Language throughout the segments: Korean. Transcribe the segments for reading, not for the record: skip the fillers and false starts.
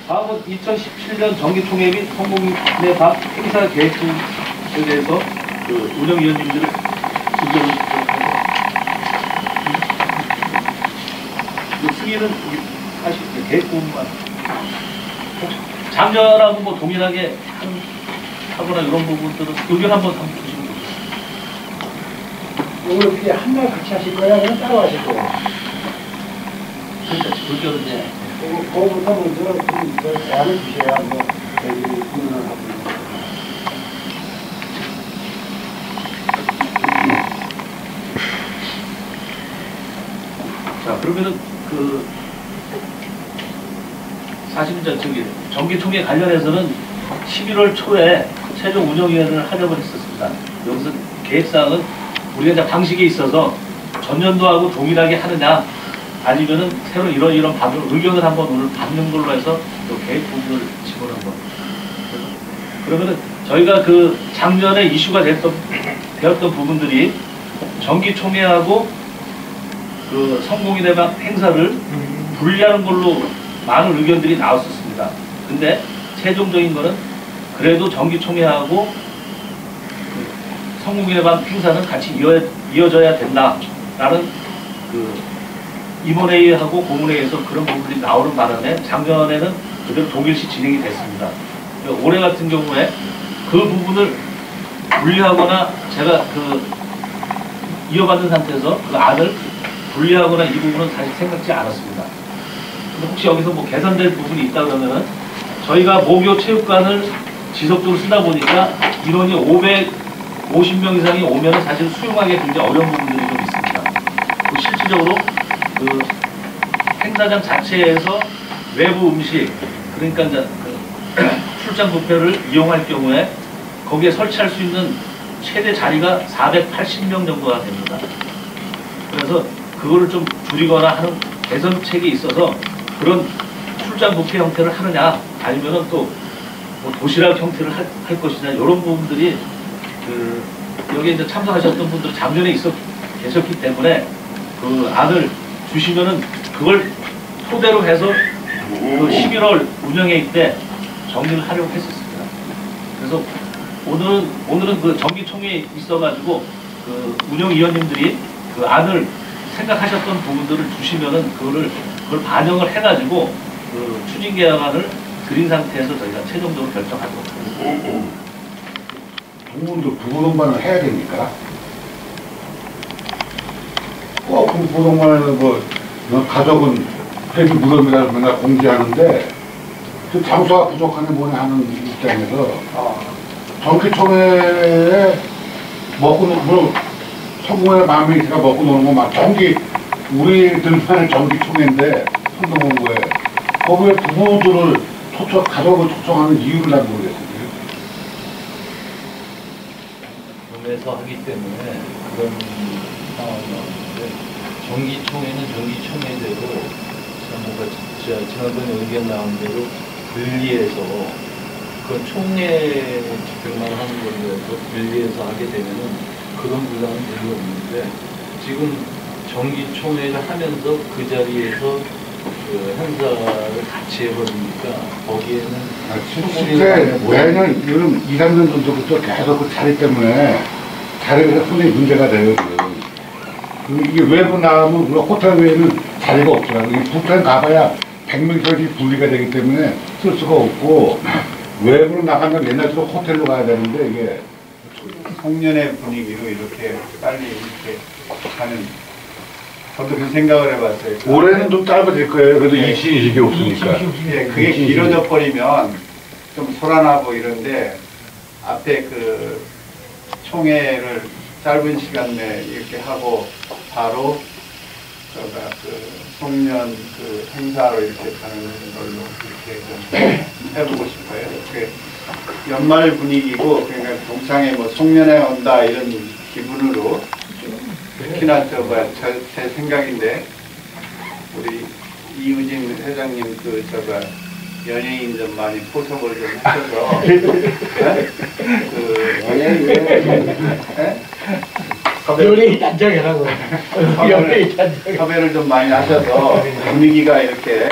다음은 2017년 정기총회 및 성공의 밤 행사 계획에 대해서 그 운영위원님들을 질문을 하고 승인은 사실 계획 부분만 작년하고 뭐 동일하게 하거나 이런 부분들은 의견 한번 주시면 좋겠습니다. 오늘 어떻게 한 날 같이 하실 거야? 아니면 따로 하실 거야? 그러니까 의견은 이제 그거부터 먼저 대안을 주셔야 뭐 저희 공론을 하고 있는 거예요. 자, 그러면은 사실은 저기 정기총회 관련해서는 11월 초에 최종 운영위원회를 하려고 했었습니다. 여기서 계획사항은 우리가 이제 방식에 있어서 전년도하고 동일하게 하느냐 아니면은 새로 이런 의견을 한번 오늘 받는 걸로 해서 또 계획 부분을 집어넣은 겁니다. 그러면은 저희가 그 작년에 이슈가 되었던 부분들이 정기총회하고 그 성공인의 방 행사를 분리하는 걸로 많은 의견들이 나왔었습니다. 근데 최종적인 거는 그래도 정기총회하고 그 성공인의 방 행사는 같이 이어져야 된다라는 그 임원회의하고 고문회의에서 그런 부분들이 나오는 바람에 작년에는 그대로 동일시 진행이 됐습니다. 올해 같은 경우에 그 부분을 분리하거나 제가 이어받는 상태에서 그 안을 분리하거나 이 부분은 사실 생각지 않았습니다. 근데 혹시 여기서 뭐 개선될 부분이 있다 그러면은 저희가 모교 체육관을 지속적으로 쓰다 보니까 인원이 550명 이상이 오면은 사실 수용하기 굉장히 어려운 부분들이 좀 있습니다. 실질적으로 그 행사장 자체에서 외부 음식 그러니까 이제 출장 뷔페를 이용할 경우에 거기에 설치할 수 있는 최대 자리가 480명 정도가 됩니다. 그래서 그거를 좀 줄이거나 하는 개선책이 있어서 그런 출장 뷔페 형태를 하느냐 아니면은 또 뭐 도시락 형태를 할 것이냐 이런 부분들이 여기에 이제 참석하셨던 분들 작년에 계셨기 때문에 그 안을 주시면은 그걸 토대로 해서 그 11월 운영회의 때 정리를 하려고 했었습니다. 그래서 오늘은 그 정기총회에 있어가지고 그 운영위원님들이 그 안을 생각하셨던 부분들을 주시면은 그걸 반영을 해가지고 그 추진계획안을 드린 상태에서 저희가 최종적으로 결정할 겁니다. 동문도 부부동반을 해야 됩니까? 꼭 부부동반에는 가족은 회비 무덤이라고 맨날 공지하는데 그 장소가 부족하네 뭐네 하는 입장에서 정기총회에 성공의 마음이 있으니까 먹고 노는 거 막 우리들만의 정기총회인데 손도 보는 거예요. 거기에 부부들을 가족을 초청하는 이유를 난 모르겠어요. 몸에서 하기 때문에 그런 상황이 나오는데 정기총회는 정기총회대로 지난번에 의견 나온 대로 분리해서 그 총회 집행만 하는 걸로 해서 분리해서 하게 되면은 그런 부담은 별로 없는데 지금 정기총회를 하면서 그 자리에서 그 행사를 같이 해버리니까 거기에는 실제 매년 이런 2, 3년 전부터 계속 그 자리 때문에 자리가 상당히 문제가 돼요. 이게 외부 나가면 우리가 호텔 외에는 자리가 없더라고요. 부탄 가봐야 100명 이상이 분리가 되기 때문에 쓸 수가 없고 외부로 나가면 옛날처럼 호텔로 가야 되는데 이게 송년회 분위기로 이렇게 빨리 이렇게 하는 저도 그 생각을 해봤어요. 올해는 좀 짧아질 거예요. 그래도 이식이 없으니까. 예, 그게 길어져 버리면 좀 소란하고 이런데 앞에 그 총회를 짧은 시간 내에 이렇게 하고 바로 그 송년 그 행사로 이렇게 가는 걸로 이렇게 좀 해보고 싶어요. 이렇게 연말 분위기고 그러니까 동창회 뭐 송년회 온다 이런 기분으로 특히나 제 생각인데 우리 이우진 회장님 연예인 좀 많이 포섭을 좀 하셔서 연예인 단장이라고 연예인 단장 섭외를 좀 많이 하셔서 분위기가 이렇게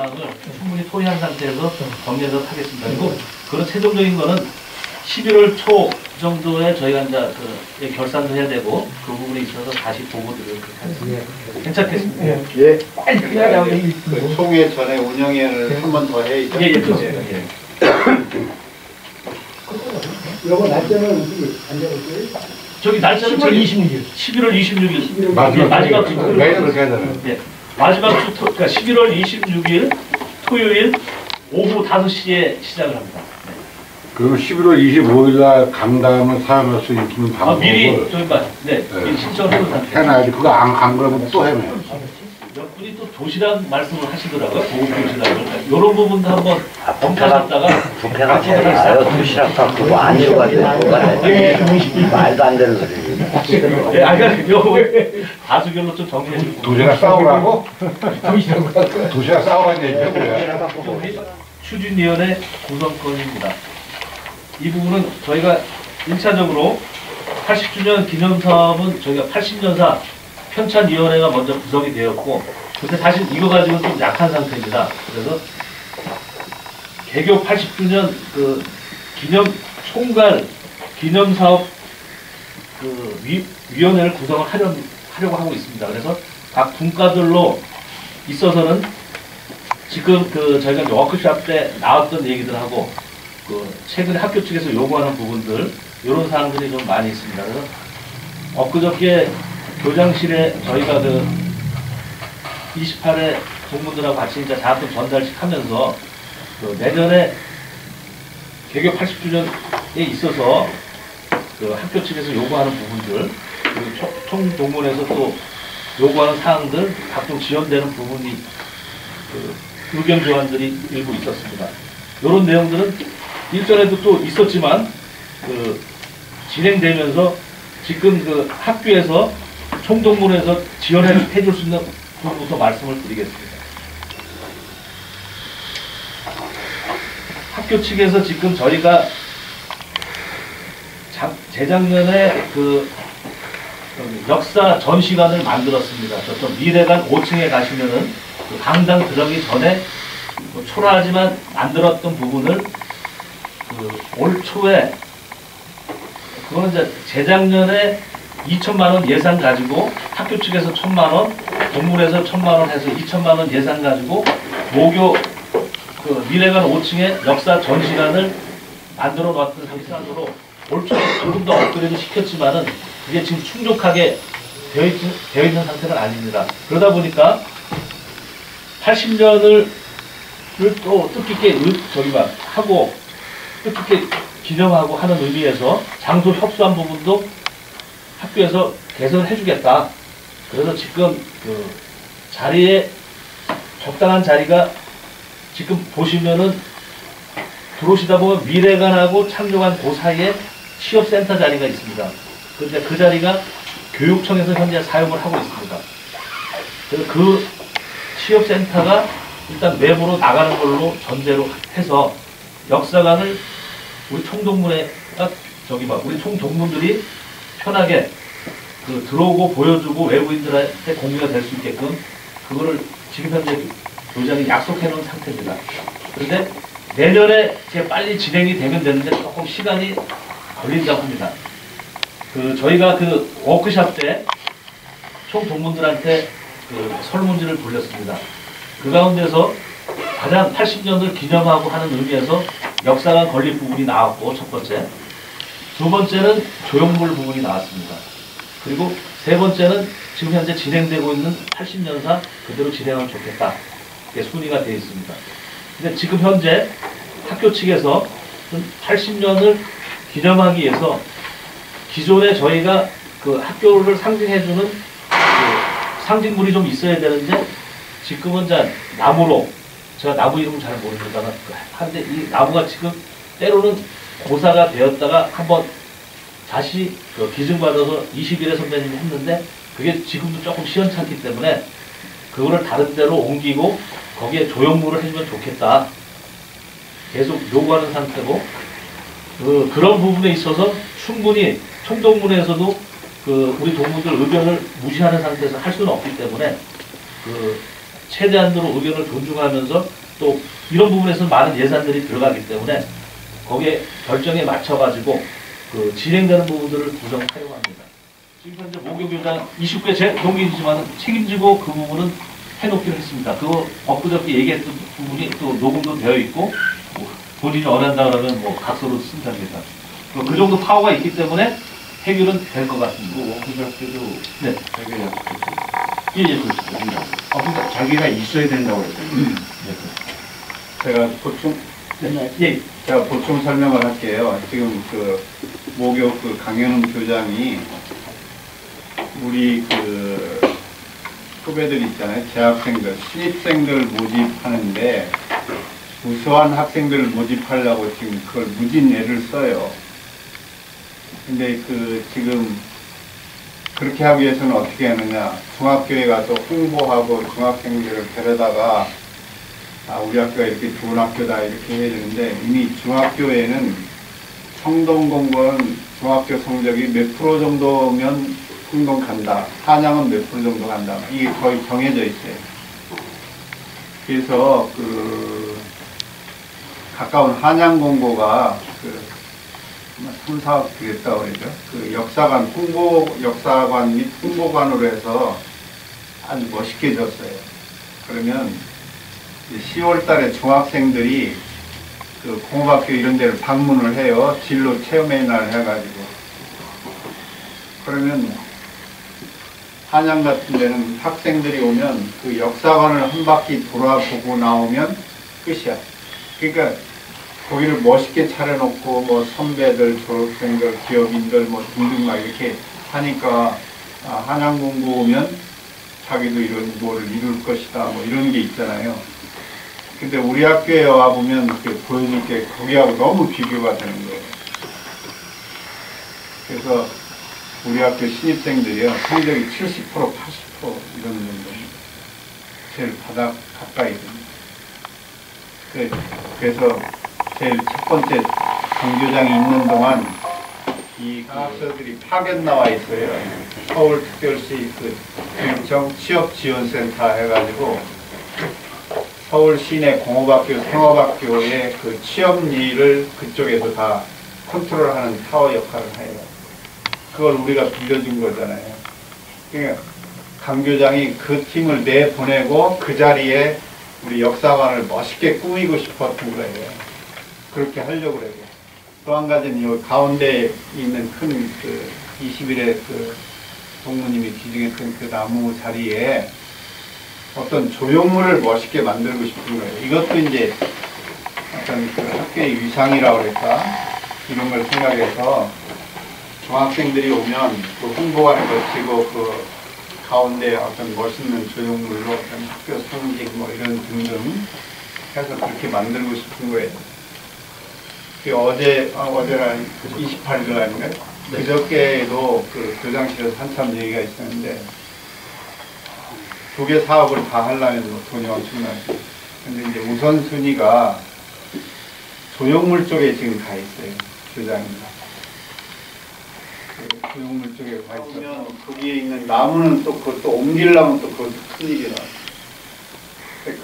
사항을 충분히 토의한 상태에서 정리해서 하겠습니다. 그리고 그런 최종적인 거는 11월 초 정도에 저희가 이제 그 결산도 해야 되고 그 부분에 있어서 다시 보고 드리도록 하겠습니다. 괜찮겠습니다. 예. 그 총회 전에 운영회를 한 번 더 해야죠. 예, 그렇습니다. 예. 요거 날짜는 어떻게 안 잡을까요? 저기 날짜는 11월 26일. 마지막 주 토요일. 매일 그렇게 하잖아요. 예. 마지막 주 그러니까 11월 26일 토요일 오후 5시에 시작을 합니다. 그럼 11월 25일 날 강담을 사용할 수 있는 아, 미리 방법을 저기 미리 신청을 해놓은 상태. 해놔야지. 그거 안 그러면 또 해놔요. 몇 분이 또 도시락 말씀을 하시더라고요. 고급 도시락을. 이런 부분도 한번 검토하셨다가 불편하게 아요 도시락 갖고 안 읽어가지고 말도 안 되는 소리. 예, 아까 요 다수결로 좀 정리해 주고. 도시락 싸우라고? 도시락 싸우라는 얘기야, 뭐야. 추진위원회 구성권입니다. 이 부분은 저희가 1차적으로 80주년 기념사업은 저희가 80년사 편찬위원회가 먼저 구성이 되었고, 근데 사실 이거 가지고는 좀 약한 상태입니다. 그래서 개교 80주년 그 기념 총괄 기념사업 그 위원회를 구성을 하려고 하고 있습니다. 그래서 각 분과들로 있어서는 지금 그 저희가 워크숍 때 나왔던 얘기들하고 그 최근에 학교 측에서 요구하는 부분들 이런 사항들이 좀 많이 있습니다. 그래서 엊그저께 교장실에 저희가 그 28회 동문들하고 같이 이제 자합금 전달식 하면서 그 내년에 개교 80주년에 있어서 그 학교 측에서 요구하는 부분들 그리고 총동문에서 또 요구하는 사항들 각종 지연되는 부분이 그 의견 조안들이 일부 있었습니다. 이런 내용들은 일전에도 또 있었지만 그 진행되면서 지금 그 학교에서 총동문에서 지원해 줄 수 있는 부분부터 말씀을 드리겠습니다. 학교 측에서 지금 저희가 재작년에 그 역사 전시관을 만들었습니다. 저쪽 미래관 5층에 가시면은 그 강당 들어가기 전에 뭐 초라하지만 만들었던 부분을 그 올 초에 그거는 이제 재작년에 2천만 원 예산 가지고 학교 측에서 1,000만 원, 동문에서 1,000만 원 해서 2천만 원 예산 가지고 모교 그 미래관 5층에 역사 전시관을 만들어 놨던 상태로 올 초에 조금 더 업그레이드 시켰지만은 그게 지금 충족하게 되어 있는 상태가 아닙니다. 그러다 보니까 80년을 또 뜻깊게 하고 뜻깊게 기념하고 하는 의미에서 장소 협소한 부분도 학교에서 개선해 주겠다. 그래서 지금 그 자리에 적당한 자리가 지금 보시면은 들어오시다 보면 미래관하고 창조관 그 사이에 취업센터 자리가 있습니다. 그런데 그 자리가 교육청에서 현재 사용을 하고 있습니다. 그래서 그 취업센터가 일단 외부로 나가는 걸로 전제로 해서 역사관을 우리 총동문회가 우리 총동문들이 편하게 그 들어오고 보여주고 외부인들한테 공유가 될 수 있게끔 그거를 지금 현재 교장이 약속해 놓은 상태입니다. 그런데 내년에 제 빨리 진행이 되면 되는데 조금 시간이 걸린다고 합니다. 그 저희가 그 워크숍 때 총동문들한테 그 설문지를 돌렸습니다. 그 가운데서 가장 80년을 기념하고 하는 의미에서 역사관 건립 부분이 나왔고 첫 번째, 두 번째는 조형물 부분이 나왔습니다. 그리고 세 번째는 지금 현재 진행되고 있는 80년사 그대로 진행하면 좋겠다. 이게 순위가 되어 있습니다. 근데 지금 현재 학교 측에서 80년을 기념하기 위해서 기존에 저희가 그 학교를 상징해주는 그 상징물이 좀 있어야 되는데 지금은 이제 나무로 제가 나무 이름은 잘 모릅니다만 한데 이 나무가 지금 때로는 고사가 되었다가 한번 다시 그 기증받아서 21회 선배님이 했는데 그게 지금도 조금 시원찮기 때문에 그거를 다른 데로 옮기고 거기에 조형물을 해주면 좋겠다. 계속 요구하는 상태고 그런 부분에 있어서 충분히 총동문회에서도 그 우리 동문들 의견을 무시하는 상태에서 할 수는 없기 때문에 그 최대한으로 의견을 존중하면서 또 이런 부분에서는 많은 예산들이 들어가기 때문에 거기에 결정에 맞춰가지고 그 진행되는 부분들을 부정 사용합니다. 지금 현재 모교교장 29회 제 동기이지만 책임지고 그 부분은 해놓기로 했습니다. 그거 엊그저께 얘기했던 부분이 또 녹음도 되어 있고 뭐 본인이 원한다 그러면 뭐 각서로 쓴답니다. 그 정도 파워가 있기 때문에 해결은 될 것 같습니다. 그저께도 네. 되게 예, 그렇습니다. 그러니까 자기가 있어야 된다고 그랬어요. 제가 보충 예. 제가 보충 설명을 할게요. 지금 그 모교 그 강현웅 교장이 우리 그 후배들 있잖아요. 재학생들, 신입생들 모집하는데 우수한 학생들을 모집하려고 지금 그걸 무진 애를 써요. 근데 그 지금 그렇게 하기 위해서는 어떻게 하느냐. 중학교에 가서 홍보하고 중학생들을 데려다가 우리 학교가 이렇게 좋은 학교다 이렇게 해야 되는데 이미 중학교에는 성동공고는 중학교 성적이 몇 프로 정도면 성동 간다. 한양은 몇 프로 정도 간다. 이게 거의 정해져 있어요. 그래서 그 가까운 한양공고가 그 3, 4억 드렸다고 그러죠. 그 역사관, 역사관 및 홍보관으로 해서 아주 멋있게 줬어요. 그러면 10월 달에 중학생들이 그 공업학교 이런 데를 방문을 해요. 진로 체험의 날 해가지고. 그러면 한양 같은 데는 학생들이 오면 그 역사관을 한 바퀴 돌아보고 나오면 끝이야. 그러니까 거기를 멋있게 차려놓고 뭐 선배들, 졸업생들, 기업인들 뭐 등등 막 이렇게 하니까 한양공고 오면 자기도 이런 뭐를 이룰 것이다 뭐 이런 게 있잖아요. 근데 우리 학교에 와보면 그 보여줄 게 거기하고 너무 비교가 되는 거예요. 그래서 우리 학교 신입생들이요 성적이 70%, 80% 이런 정도입니다. 제일 바닥 가까이 됩니다. 그래서 제일 첫 번째 강교장이 있는 동안 이 과학서들이 파견 나와 있어요. 서울특별시 그 교육청 취업지원센터 해가지고 서울 시내 공업학교, 상업학교의 그 취업일을 그쪽에서 다 컨트롤하는 타워 역할을 해요. 그걸 우리가 빌려준 거잖아요. 그러니까 강 교장이 그 팀을 내보내고 그 자리에 우리 역사관을 멋있게 꾸미고 싶었던 거예요. 그렇게 하려고 그래요. 또 한 가지는 여기 가운데 있는 큰 그 20일에 그 동무님이 기증했던 그 나무 자리에 어떤 조형물을 멋있게 만들고 싶은 거예요. 이것도 이제 어떤 그 학교의 위상이라고 그럴까? 이런 걸 생각해서 중학생들이 오면 그 홍보관에 거치고 그 가운데 어떤 멋있는 조형물로 어떤 학교 성직 뭐 이런 등등 해서 그렇게 만들고 싶은 거예요. 그 어제가 28일 아닌가요? 그저께도 그 교장실에서 한참 얘기가 있었는데 2개 사업을 다 하려면 뭐 돈이 엄청나죠. 근데 이제 우선순위가 조형물 쪽에 지금 가 있어요. 교장입니다. 그 조형물 쪽에 가 있으면 거기에 있는 나무는 또 그것도 옮기려면 또 그것도 큰일이라.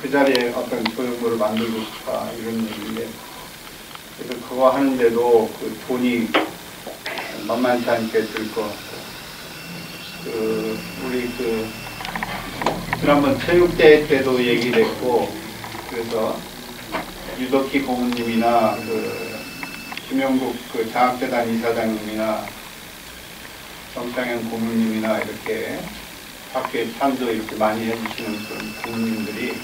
그 자리에 어떤 조형물을 만들고 싶다 이런 얘기인데 그래서 그거 하는데도 그 돈이 만만치 않게 들 것 같고 우리 지난번 체육대회 때도 얘기됐고 그래서 유덕희 고문님이나 김영국 장학재단 이사장님이나 정창현 고문님이나 이렇게 학교에 참조 이렇게 많이 해주시는 그런 고문님들이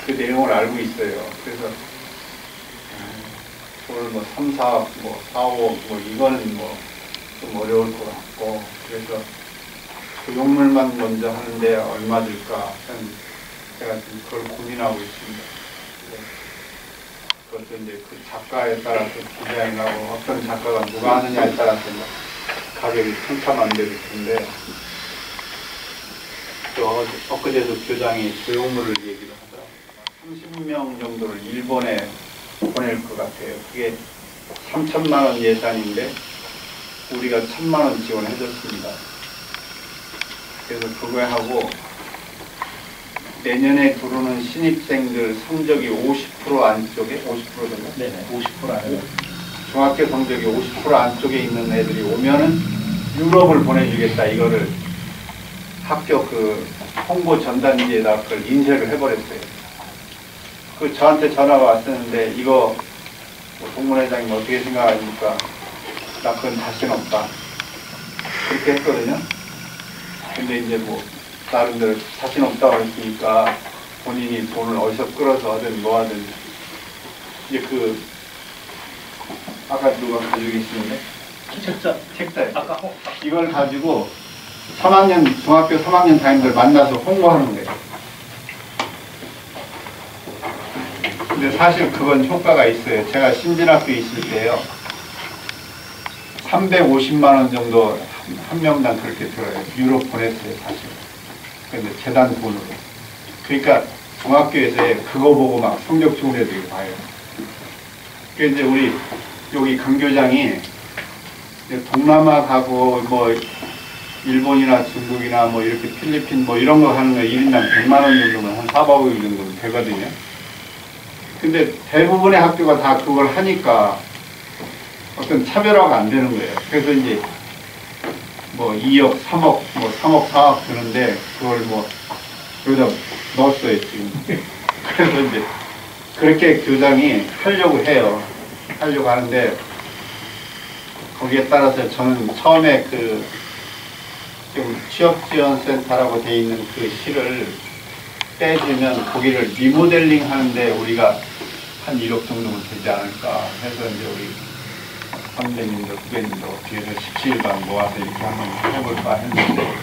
그 내용을 알고 있어요. 그래서 오늘 3, 4억, 4, 5억 이거는 좀 어려울 것 같고 그래서 조형물만 먼저 하는데 얼마 들까? 제가 지금 그걸 고민하고 있습니다. 그것도 이제 그 작가에 따라서 디자인하고 어떤 작가가 누가 하느냐에 따라서 가격이 천차만별일 텐데 또 엊그제도 교장이 조형물을 얘기를 하더라고요. 30명 정도를 일본에 보낼 것 같아요. 그게 3천만 원 예산인데 우리가 1,000만 원 지원해줬습니다. 그래서 그거 하고 내년에 들어오는 신입생들 성적이 50% 안쪽에 50%인가? 네네, 50% 안에. 중학교 성적이 50% 안쪽에 있는 애들이 오면은 유럽을 보내주겠다 이거를 학교 그 홍보 전단지에다 그걸 인쇄를 해버렸어요. 그 저한테 전화가 왔었는데 이거 뭐 동문회장님 어떻게 생각하십니까? 나 그건 자신 없다. 그렇게 했거든요. 근데 이제 뭐 나름대로 자신 없다고 했으니까 본인이 돈을 어디서 끌어서 하든 뭐 하든 이제 그 아까 누가 가지고 계시는데 책자예요. 아까 이걸 가지고 3학년 중학교 3학년 담임들 만나서 홍보하는 거예요. 근데 사실 그건 효과가 있어요. 제가 신진학교 있을 때요. 350만 원 정도 한 명당 그렇게 들어요. 유럽 보냈어요, 사실. 근데 재단 돈으로. 그러니까 중학교에서 그거 보고 막 성적 좋은 애들이 봐요. 그래서 이제 우리 여기 강교장이 동남아 가고 뭐 일본이나 중국이나 뭐 이렇게 필리핀 뭐 이런 거 하는 거 1인당 100만 원 정도면 한 4박 5일 정도 되거든요. 근데 대부분의 학교가 다 그걸 하니까 어떤 차별화가 안 되는 거예요. 그래서 이제 뭐 2억, 3억, 뭐 3억, 4억 드는데 그걸 뭐 여기다 넣었어요, 지금. 그래서 이제 그렇게 교장이 하려고 해요. 하려고 하는데 거기에 따라서 저는 처음에 그 지금 취업지원센터라고 돼 있는 그 실을 떼주면 거기를 리모델링 하는데 우리가 한 1억 정도면 되지 않을까 해서 이제 우리 선배님들, 후배님들 어떻게 해서 17반 모아서 이렇게 한번 해볼까 했는데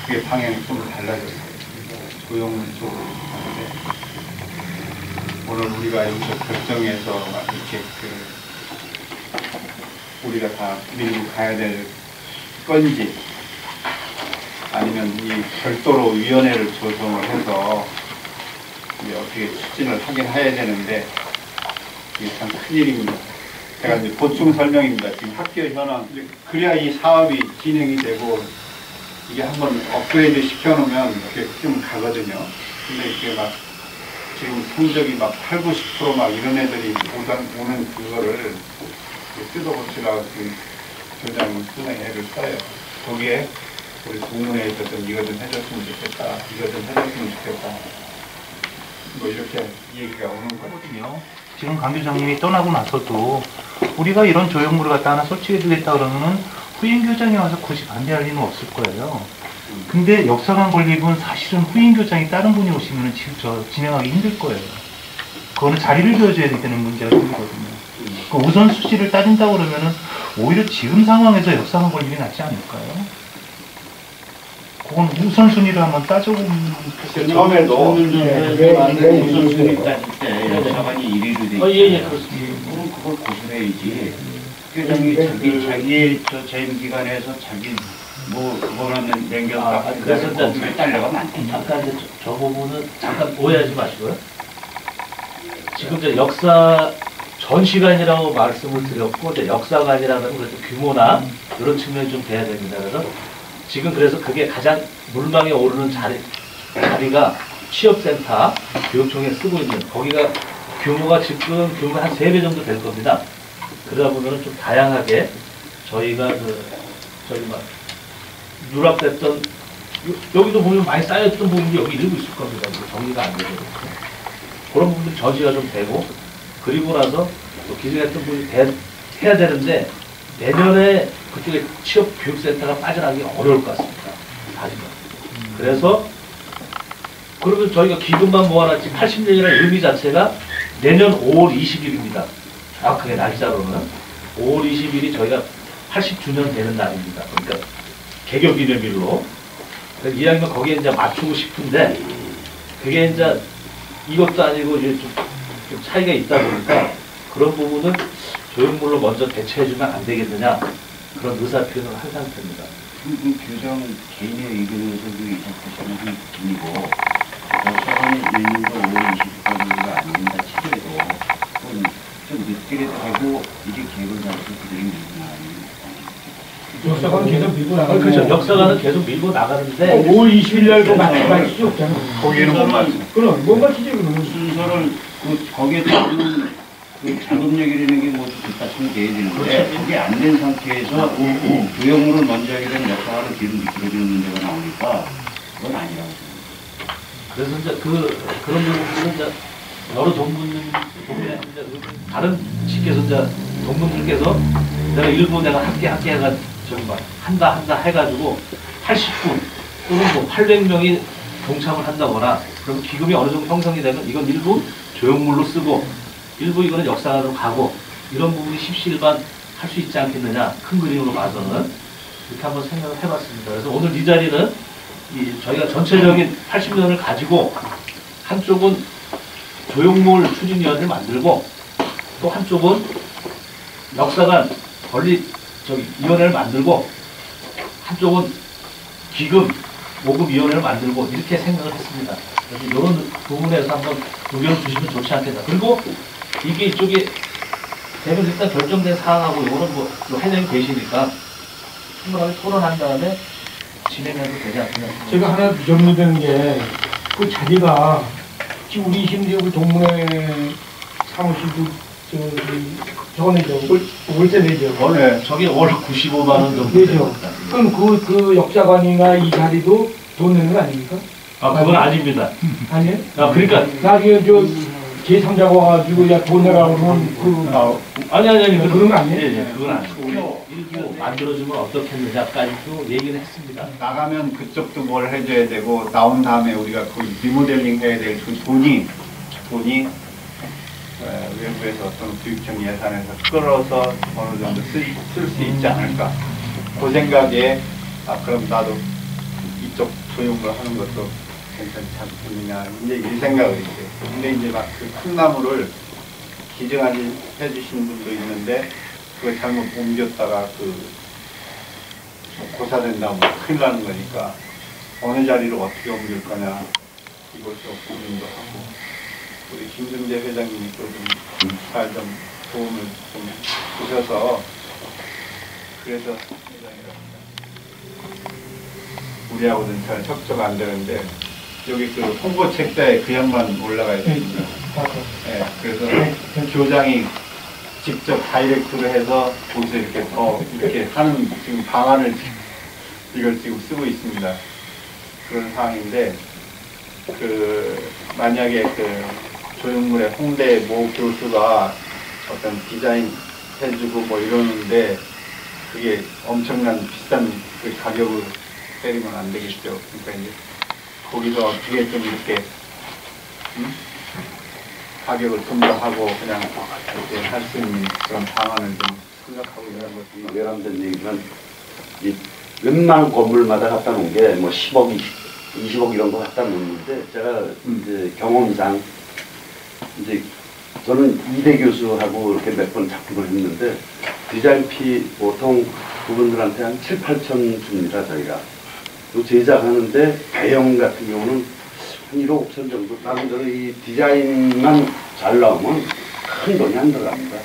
그게 방향이 좀 달라졌어요. 조용한 쪽으로 하는데 오늘 우리가 여기서 결정해서 이렇게 우리가 다 밀고 가야 될 건지 아니면 이 별도로 위원회를 조성을 해서 이제 어떻게 추진을 하긴 해야 되는데 이게 참 큰일입니다. 제가 이제 보충 설명입니다. 지금 학교 현황 그래야 이 사업이 진행이 되고 이게 한번 업그레이드 시켜놓으면 이렇게 좀 가거든요. 근데 이게 막 지금 성적이 막 8, 90% 막 이런 애들이 오는 그거를 뜯어고치려고 지금 교장은 상당히 애를 써요. 거기에 우리 동문회에서 좀 이거 좀 해줬으면 좋겠다. 이거 좀 해줬으면 좋겠다. 뭐 이렇게 얘기가 오는 거거든요. 지금 강 교장님이 떠나고 나서도 우리가 이런 조형물을 갖다 하나 설치해주겠다 그러면은 후임 교장이 와서 굳이 반대할 리는 없을 거예요. 근데 역사관 건립은 사실은 후임 교장이 다른 분이 오시면은 진행하기 힘들 거예요. 그거는 자리를 비워줘야 되는 문제가 생기거든요. 그 우선순위를 따진다고 그러면은 오히려 지금 상황에서 역사관 건립이 낫지 않을까요? 그건 우선순위를 한번 따져보면 처음에도 우선순위 따질 때 역사관이 1위로 돼 있잖아요. 예, 그렇습니다. 그럼 그걸 고수해야지. 교장이 자기 저 재임 기관에서 자기 뭐 그거는 냉겨서 그래서 거기에 딸려가면 안 되죠. 아까 이제 저 부분은 잠깐 오해하지 마시고요. 지금 이제 역사 전 시간이라고 말씀을 드렸고 이제 역사관이라는 그래도 규모나 이런 측면이 좀 돼야 됩니다. 그래서 지금 그래서 그게 가장 물망에 오르는 자리가 취업센터 교육청에 쓰고 있는 거기가 규모가 지금 한 3배 정도 될 겁니다. 그러다 보면은 좀 다양하게 저희가 저기 막 누락됐던 여기도 보면 많이 쌓였던 부분이 여기 이러고 있을 겁니다. 정리가 안 되고 그런 부분들 저지가 좀 되고 그리고 나서 또 기증했던 부분이 해야 되는데 내년에 그쪽에 취업교육센터가 빠져나가기 어려울 것 같습니다. 사실은. 그래서 그러면 저희가 기금만 모아놨지 80년이라는 의미 자체가 내년 5월 20일입니다. 정확하게 날짜로는 5월 20일이 저희가 80주년 되는 날입니다. 그러니까 개교기념일로. 그래서 이왕이면 거기에 이제 맞추고 싶은데 그게 이제 이것도 아니고 이제 좀 차이가 있다 보니까 그런 부분은 조형물로 먼저 대처해주면 안 되겠느냐 그런 의사 표현을 한 상태입니다. 교장은 개인의 의견에서 그 이상하시는 게 분이고 역사관이 1년도 5월 20일까지가 아닙니다. 치더라도 좀 늦게 되고 이게 계획을 잡아서 그들이 밀고 나가는 역사관은 계속 밀고 나가는 그렇죠. 역사관은 계속 밀고 나가는데 5월 20일 날 그 맞출 수 없잖아. 거기는 못 맞춰. 그럼 못 맞히지 그러면. 순서를 거기에 따른 작업력이라는 게 모두 뒷받침이 돼야 되는데 그게 안 된 상태에서 조형물을 먼저 하게 되면 역사관은 뒤로 미끄러지는 문제가 나오니까 그건 아니라고 생각합니다. 그래서 이제 그런 부분은 이제 여러 동문에 이제 다른 직계에서 이제 동문들께서 내가 함께 해가 정말 한다 해가지고 80분 또는 뭐 800명이 동참을 한다거나 그럼 기금이 어느 정도 형성이 되면 이건 일부 조형물로 쓰고 일부 이거는 역사관으로 가고 이런 부분이 십시일반 할 수 있지 않겠느냐 큰 그림으로 봐서는 이렇게 한번 생각을 해봤습니다. 그래서 오늘 이 자리는 저희가 전체적인 80년을 가지고 한쪽은 조형물 추진위원회를 만들고 또 한쪽은 역사관 위원회를 만들고 한쪽은 기금 모금위원회를 만들고 이렇게 생각을 했습니다. 그래서 이런 부분에서 한번 의견을 주시면 좋지 않겠나. 그리고 이게 이쪽에 대면 일단 결정된 사항하고 이거는 뭐 회장이 계시니까 충분하게 토론한 다음에 진행해도 되지 않겠나. 제가 하나 염려되는 게 그 자리가 지금 우리 심지어 동문회 사무실도 저거 내죠. 월세 내죠. 저게 월 95만 원 정도 내죠. 그럼 그 역사관이나 이 자리도 돈 내는 거 아닙니까? 그건 아닙니다. 아니에요? 그러니까 나중에 제3자가 와가지고 돈 내라고 그러면 아니 그런 거 아니에요? 예, 그건 아니고 일부 만들어주면 어떻겠느냐까지도 얘기는 했습니다. 나가면 그쪽도 뭘 해줘야 되고 나온 다음에 우리가 그 리모델링 해야 될 그 돈이 외부에서 어떤 교육청 예산에서 끌어서 어느 정도 쓸 수 있지 않을까 그 생각에 그럼 나도 이쪽 조용을 하는 것도 괜찮지 않겠느냐 이제 이 생각을 했어요. 근데 이제 막 그 큰 나무를 기증해 주신 분도 있는데 그걸 잘못 옮겼다가 고사된다면 큰일 나는 거니까 어느 자리로 어떻게 옮길 거냐 이것도 고민도 하고 우리 김준재 회장님이 좀 잘 좀 도움을 좀 주셔서 그래서 회장이랍니다. 우리하고는 잘 협조가 안 되는데 여기 그 홍보 책자에 그 양반 올라가야 됩니다. 네, 그래서 교장이 직접 다이렉트로 해서 거기서 이렇게 하는 지금 방안을 이걸 지금 쓰고 있습니다. 그런 상황인데 만약에 조형물의 홍대 모 교수가 어떤 디자인 해주고 뭐 이러는데 그게 엄청난 비싼 그 가격을 때리면 안 되겠죠. 그러니까 이제 거기서 어떻게 좀 이렇게 가격을 좀 더 하고 그냥 이렇게 할 수 있는 그런 방안을 좀 생각하고 있는 것입니다. 외람된 얘기지만 이 웬만한 건물마다 갖다 놓은 게 뭐 10억, 20억 이런 거 갖다 놓는데 제가 이제 경험상 이제 저는 이대 교수하고 이렇게 몇 번 작품을 했는데 디자인비 보통 그분들한테 한 7, 8천 줍니다 저희가. 또 제작하는데 대형 같은 경우는 한 1억 5천 정도. 나는 저는 이 디자인만 잘 나오면 큰 돈이 안 들어갑니다.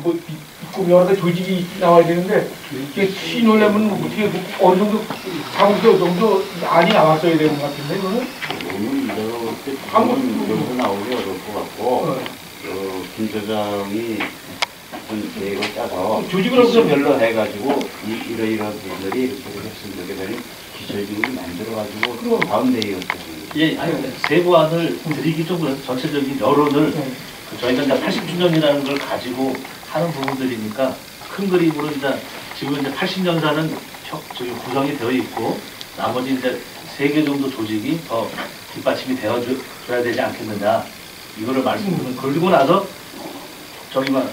뭐 있고 여러 가지 조직이 나와야 되는데 이게 신호려면 어떻게 어느 정도 사무소 정도 안이 나왔어야 되는 것 같은데 이거는 여기서 나오기 어려울 것 같고 김 소장이 어떤 계획을 짜서 조직을 기초별로 해가지고 이러이러한 분들이 이렇게 했으면 되는 기초적으로 만들어가지고 다음 대회에 예, 아니 세부안을 드리기 좀 그래서 전체적인 여론을 저희가 이제 80주년이라는 걸 가지고 하는 부분들이니까 큰 그림으로 이제 지금 이제 80년사는 구성이 되어 있고 나머지 이제 3개 정도 조직이 더 뒷받침이 되어줘야 되지 않겠느냐 이거를 말씀드리면 그리고 나서 저기만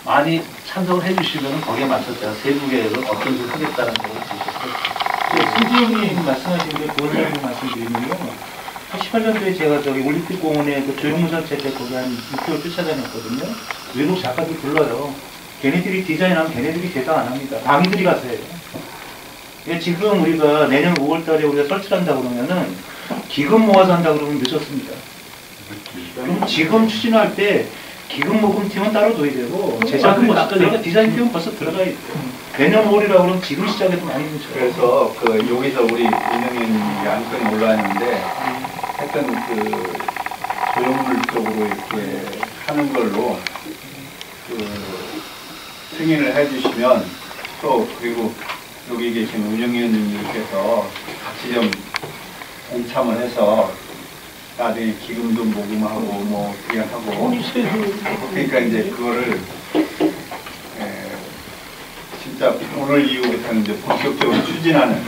많이 찬성을 해주시면 거기에 맞춰서 제가 세부 계획을 어떤 식으로 하겠다는 걸 주셨고 승지훈님 말씀하신 게 그거를 말씀드리면요. 88년도에 제가 올림픽공원에 조형물산책 때 거기 한 6개월 쫓아다녔거든요. 외국 작가들 불러요. 걔네들이 디자인하면 걔네들이 제작 안 합니다. 방위들이 가서 해요. 지금 우리가 내년 5월 달에 우리가 설치를 한다 그러면은 기금 모아서 한다 그러면 늦었습니다. 그럼 지금 추진할 때 기금 모금 팀은 따로 둬야 되고 아, 제작은 그거 들어가 디자인 팀은 벌써 들어가 있고 내년 5월이라고 그러면 지금 시작해도 많이 늦죠. 그래서 여기서 우리 이능현이 안건이 올라왔는데 하여튼 조형물 쪽으로 이렇게 하는 걸로 승인을 해주시면 또 그리고 여기 계신 운영위원님들께서 같이 좀 동참을 해서 나중에 기금도 모금하고 뭐 어떻게 하고 그러니까 이제 그거를 진짜 오늘 이후부터는 이제 본격적으로 추진하는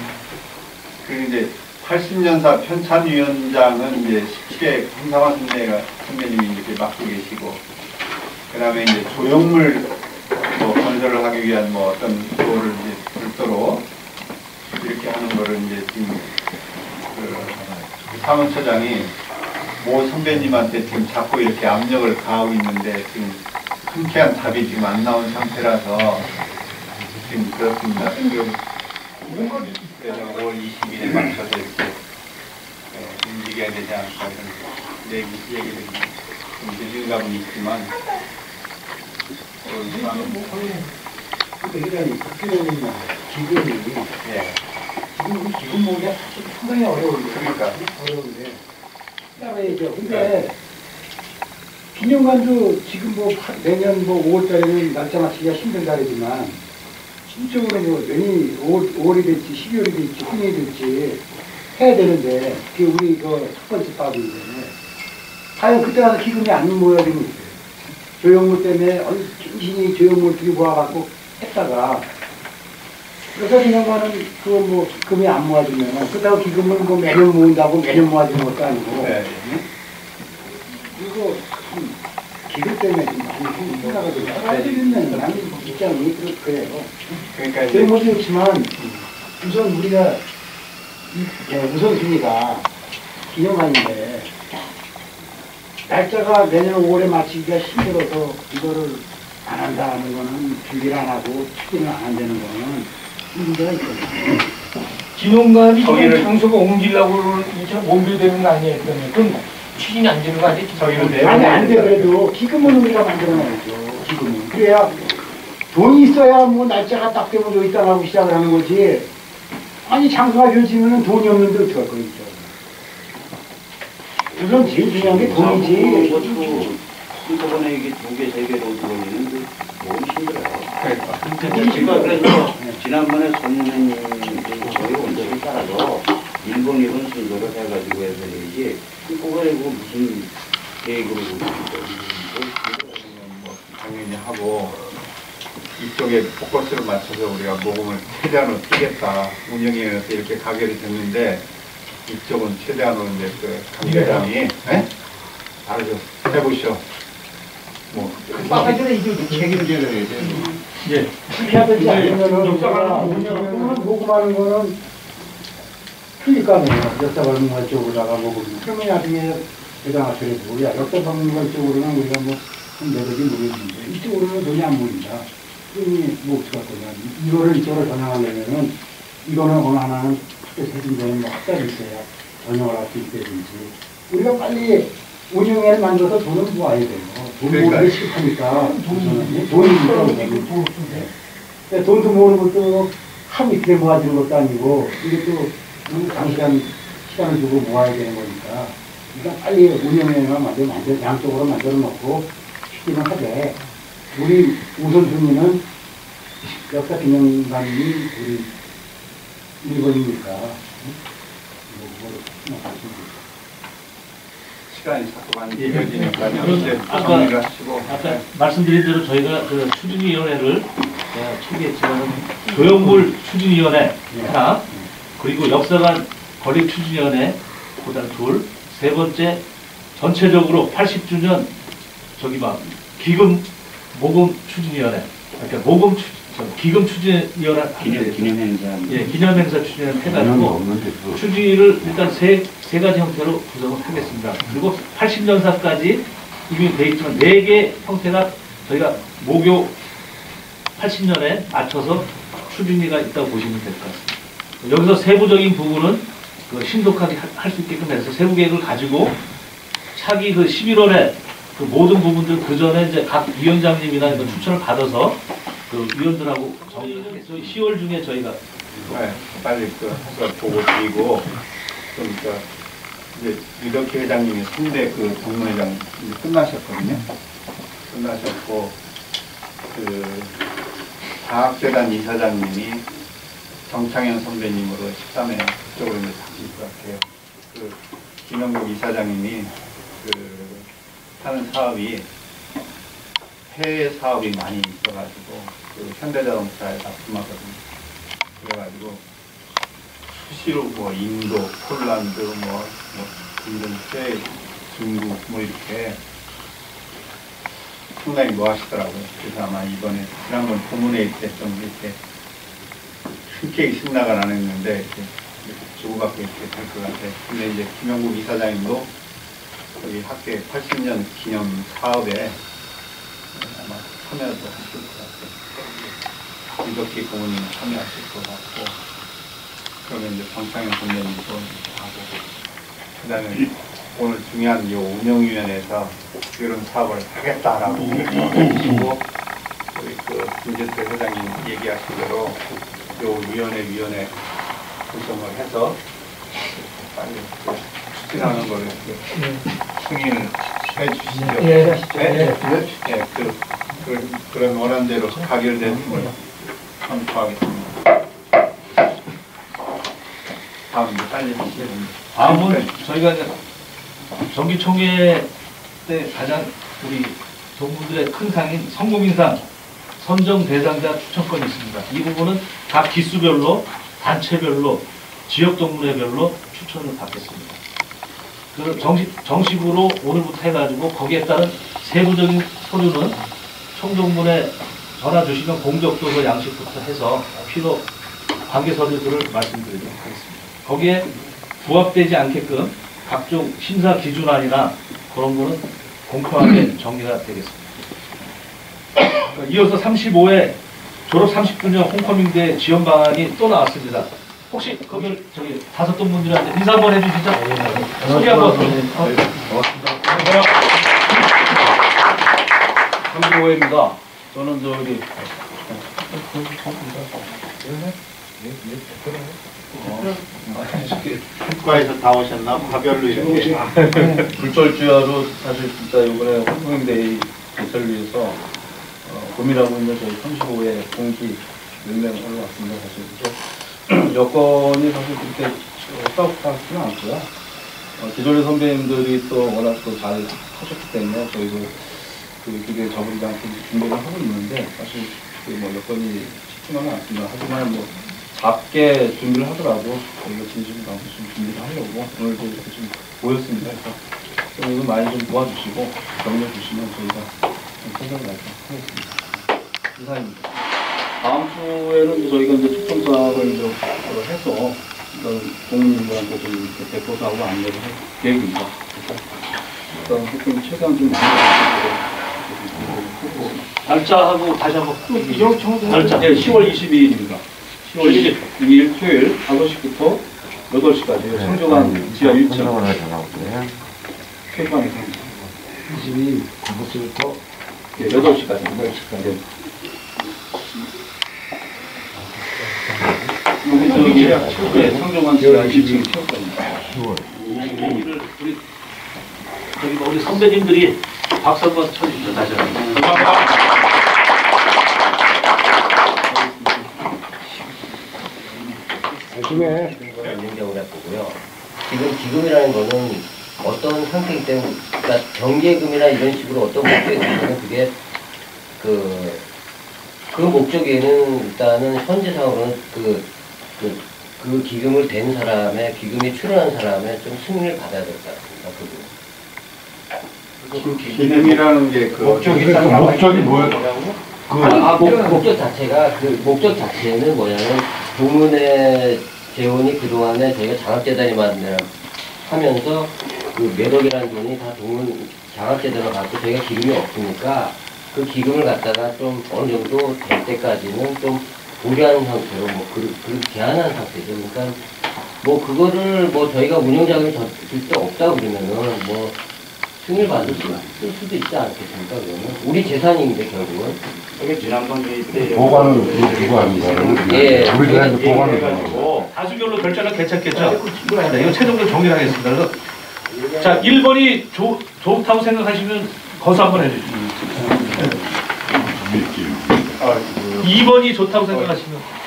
그리고 이제 80년사 편찬위원장은 이제 17회 황상화 선배님이 이렇게 맡고 계시고 그 다음에 이제 조형물 뭐 건설을 하기 위한 뭐 어떤 그거를 이제 별도로 이렇게 하는 거를 이제 지금 사무처장이 모 선배님한테 지금 자꾸 이렇게 압력을 가하고 있는데 지금 흔쾌한 답이 지금 안 나온 상태라서 지금 그렇습니다. 그래서 5월 20일에 맞춰서 이렇게 움직여야 되지 않을까 이런 얘기를 좀 늦은 있지만 기금 모으기가 사실 상당히 어려운데. 그러니까. 어려운데. 따라야죠. 근데 기념관도 지금 내년 5월달에는 날짜 맞추기가 힘들다 그러지만 실적으로 내년이 5월이 될지 12월이 될지 hun이 될지 해야 되는데 그게 우리 첫 번째 답인데 과연 그때 가서 기금이 안 모여야 되는 거예요. 조형물 때문에 정신이 조형물 두개 모아갖고 했다가 그래서 기념관은 금이 안 모아지면 그렇다고 기금을 매년 모은다고 매년 모아지는 것도 아니고 네. 그리고 기금 때문에 좀 많이 생각하고 따라드리는 나는 입장이 그래요. 그러니까 이제 그런 것도 좋지만 우선 우리가 우선순위가 기념관인데 날짜가 내년 5월에 맞추기가 힘들어서 이거를 안 한다는 거는 준비를 안 하고 추진을 안 한다는 거는 문제가 있거든요. 기념관이 거기를- 지금 장소가 옮기려고 옮겨되는 거 아니에요? 그럼 추진이 안 되는 거 아니에요? 아니 안 되더라도 기금은 우리가 만들어놔야죠. 기금은 그래야 돈이 있어야 날짜가 딱 되면 여기 땅 하고 시작을 하는 거지. 아니 장소가 비어지면 돈이 없는데 어떡할 거니까. 우선 제일 중요한 게 돈이지. 것도 한꺼번에 이게 2개, 3개로 들어오면 너무 힘들어요. 그러니까. 제가 그래서 지난번에 손님 저희 원칙을 따라서 1번, 2번 순서로 해가지고 해서 이게 한꺼번에 무슨 계획으로 당연히 하고 이쪽에 포커스를 맞춰서 우리가 모금을 최대한으로 뛰겠다 운영위원회에서 이렇게 가결이 됐는데 이쪽은 최대한으로 이제 강대장이 알아서 해보시오. 빠가지고 이게 책임져야 돼. 예. 해야 되지 않으면은 운영을 모금하는 거는 틀릴까 하네요. 역사박물관 쪽으로다가 모금하면 그러면 나중에 대단하더라도 우리가 역사박물관 쪽으로는 우리가 내덕이 모르겠는데 이쪽으로는 돈이 안 모인다. 그러니 어떡할 거냐. 이거를 이쪽으로 전향하려면은 이거는 어느 하나는 학교 세진되는 학자가 있어야 전형을 할 수 있다든지 우리가 빨리 운영회를 만들어서 돈을 모아야 돼요. 돈 모으는 게 싫다니까 돈이 있다고 돈도 모으는 것도 하루 이틀에 모아지는 것도 아니고 이게 또 장시간 시간을 주고 모아야 되는 거니까 그러니까 빨리 운영회만 만들어 양쪽으로 만들어 놓고 추진을 하되 우리 우선순위는 역사기념관이 우리 1번이니까 시간이 자꾸 많이 길어지니까 이제 아까- 정리를 하시고 아까 말씀드린 대로 저희가 추진위원회를 제가 초기했지만 조형물 추진위원회 하나, 그리고 역사관 건립 추진위원회 그다음 둘, 세 번째 전체적으로 80주년 기금 모금 추진위원회, 그러니까 기금 추진위원회 기념행사. 예, 기념행사 추진을 해가지고 추진위를 일단 세 가지 형태로 구성을 하겠습니다. 그리고 80년사까지 이미 돼 있지만 4개 형태가 저희가 모교 80년에 맞춰서 추진위가 있다고 보시면 될 것 같습니다. 여기서 세부적인 부분은 신속하게 할 수 있게끔 해서 세부 계획을 가지고 차기 11월에 그 모든 부분들 그 전에 이제 각 위원장님이나 이런 추천을 받아서 그 위원들하고 정리를 하겠어요. 10월 중에 저희가 네, 빨리 그 해서 보고 드리고 그러니까 이제 유덕희 회장님이 3대 그 동문회장 이제 끝나셨거든요. 끝나셨고 그 과학재단 이사장님이 정창현 선배님으로 13회 그쪽으로 이제 바뀔 것 같아요. 그 김영국 이사장님이 그 하는 사업이 해외 사업이 많이 있어가지고 그 현대자동차에 납품하거든요. 그래가지고 수시로 뭐 인도, 폴란드, 뭐 이런 해외, 중국 뭐 이렇게 상당히 뭐 하시더라고요. 그래서 아마 이번에 지난번 고문회의 때 좀 이렇게 흔쾌히 승낙을 안 했는데 이렇게 주고받고 이렇게 될 것 같아요. 근데 이제 김영국 이사장님도 여기 학교 80년 기념 사업에 아마 참여도 하실 것 같아요. 이덕희 고모님 참여하실 것 같고, 그러면 이제 정창현 선배님도 하고, 그 다음에 오늘 중요한 이 운영위원회에서 이런 사업을 하겠다라고 하시고, 우리 그 김재태 회장님 얘기하신 대로 이 위원회 구성을 해서 빨리 추진하는 걸 승인을 해주시죠. 네, 그런 원안대로 가결된 선포하겠습니다. 다음 이제 빨리 하시죠. 다음은 저희가 이제 정기총회 때 가장 우리 동문들의 큰 상인 성공인상 선정 대상자 추천권이 있습니다. 이 부분은 각 기수별로, 단체별로, 지역 동문회별로 추천을 받겠습니다. 그 정식으로 오늘부터 해가지고 거기에 따른 세부적인 서류는 총동문회 전화 주시면 공적도서 양식부터 해서 필요 관계 서류들을 말씀드리도록 하겠습니다. 거기에 부합되지 않게끔 각종 심사 기준안이나 그런 거는 공평하게 정리가 되겠습니다. 이어서 35회 졸업 30주년 홈커밍대 지원 방안이 또 나왔습니다. 혹시 거기 저기 다섯 분들한테 인사 한번 해주시죠. 소개 한번. 35회입니다. 저는 저기 국가에서 다 오셨나? 가별로 이렇게. 불철주야로 사실 진짜 이번에 홈커밍데이 개최를 위해서 고민하고 있는 저희 35회 공기 연맹을 하러 왔습니다. 사실 그래서 여건이 사실 그렇게 싸우지는 않고요. 기존의 선배님들이 또 워낙 또 잘 하셨기 때문에 저희도 그 기대에 저버리지 않고 준비를 하고 있는데 사실 뭐 여건이 쉽지만은 않습니다. 하지만 뭐 작게 준비를 하더라도 저희가 진심을 담아서 좀 준비를 하려고 오늘도 이렇게 좀 모였습니다. 그래서 이거 많이 좀 도와주시고 격려 주시면 저희가 좀 생각을 하겠습니다. 이상입니다. 다음 주에는 저희가 이제 축전사를 이제 해서 일단 동문들한테 좀 이렇게 대표하고 안내를 할 계획입니다. 일단 조금 최대한 좀 많이 날짜하고 다시 한번 날짜 네, 10월 22일입니다. 10월 22일 토요일 5시부터 8시까지 성조관 지하 1층 K방에서 22일 5시부터 8시까지. 여기 저기 성조관 지하 1층 체육관입니다. 우리 선배님들이 박수 한번 쳐주시죠. 다시 한번. 감사합니다. 운영적으로 해보고요. 지금 기금이라는 거는 어떤 상태이기 때문에, 그러니까 경제금이나 이런 식으로 어떤 목적이 있으면 그게 그 목적에는 일단은 현재 상황으로는 그 기금을 댄 사람의, 기금이 출연한 사람의 좀 승인을 받아야 될 것 같습니다. 기금이라는 게 그 목적이 뭐예요? 목적 자체가, 그 목적 자체는 뭐냐면, 동문회 재원이 그동안에 저희가 장학재단이 하면서 그 몇 억이라는 돈이 다 장학재단으로 가고 저희가 기금이 없으니까 그 기금을 갖다가 좀 어느 정도 될 때까지는 좀 보류하는 상태로 그렇게 제한한 상태죠. 그러니까 뭐 그거를 뭐 저희가 운영자금이 들 데 없다 그러면은 뭐 승인을 받을 수도 있지 않겠습니까? 그러면 우리 재산인데 결국은. 이게 지난번 회의 때 보관은 누구 하는 거예요? 예. 우리들한테 보관을 하는 거예요. 해가지고 다수결로 결정은 괜찮겠죠? 네, 이거 최종적으로 정리하겠습니다. 그래서 자, 1번이 좋다고 생각하시면 거수 한번 해주시죠. 2번이 좋다고 생각하시면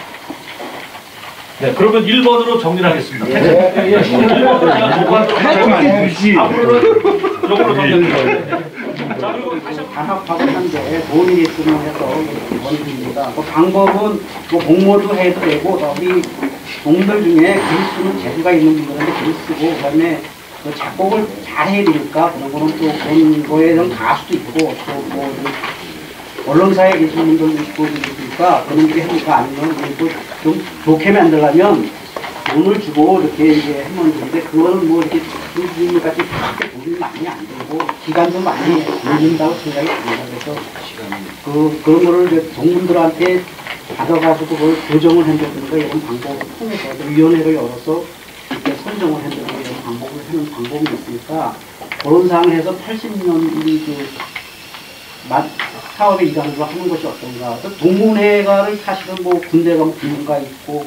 네, 그러면 1번으로 정리를 하겠습니다. 1번으로 제가 보관하도록 하겠습니다. 앞으로는 이쪽으로 정리할게요. 자, 그리고 다시 한번 단합하고 한데 돈이 있으면 해서 원입니다. 그 방법은 뭐 공모도 해도 되고 우리 동들 중에 글 쓰는 재주가 있는 분들한테 글 쓰고 그다음에 그 작곡을 잘 해야 되니까 그런 거는 또 그런 거에 대한 가수도 있고 또뭐 언론사에 계신 분들도 있고 그러니까 그런 게 하니까 아니면 좀 좋게 만들려면 돈을 주고 이렇게 이제 하면 되는데 그거는 뭐 이렇게 지금까지 그렇게 돈이 많이 안 들고 기간도 많이 걸린다고 생각이 듭니다. 그래서 그런 거를 이제 동문들한테 받아가지고 그걸 교정을 한다든가 이런 방법을 통해서 위원회를 열어서 이렇게 선정을 한다든가 이런 방법을 하는 방법이 있으니까 그런 상황에서 80년이 사업에 일환으로 하는 것이 어떤가. 동문회가를 사실은 뭐 군대 가면 군문가 있고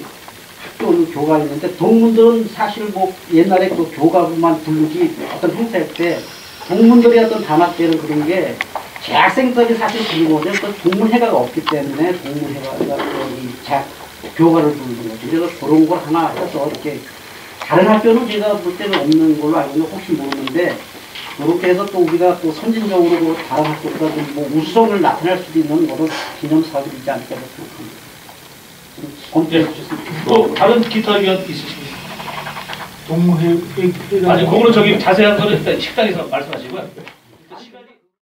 학교는 교가 있는데 동문들은 사실 뭐 옛날에 그 교가만 부르지 어떤 행사 때 동문들의 어떤 단합 때는 그런 게 재학생들이 사실 부르는 건데 그 동문회가가 없기 때문에 동문회가가 교가를 부르는 거죠. 그래서 그런 걸 하나 해서 이렇게 다른 학교는 제가 볼 때는 없는 걸로 알고 있는데 혹시 모르는데 그렇게 해서 또 우리가 또 선진적으로 다른 학교보다 좀 뭐 우수성을 나타낼 수도 있는 그런 기념 사업이지 않을까 생각합니다. 검토해 주셨습니다. 또 다른 기타 의견 있으십니까? 동무회 아니, 그거는 저기 자세한 거는 일단 식당에서 말씀하시고요.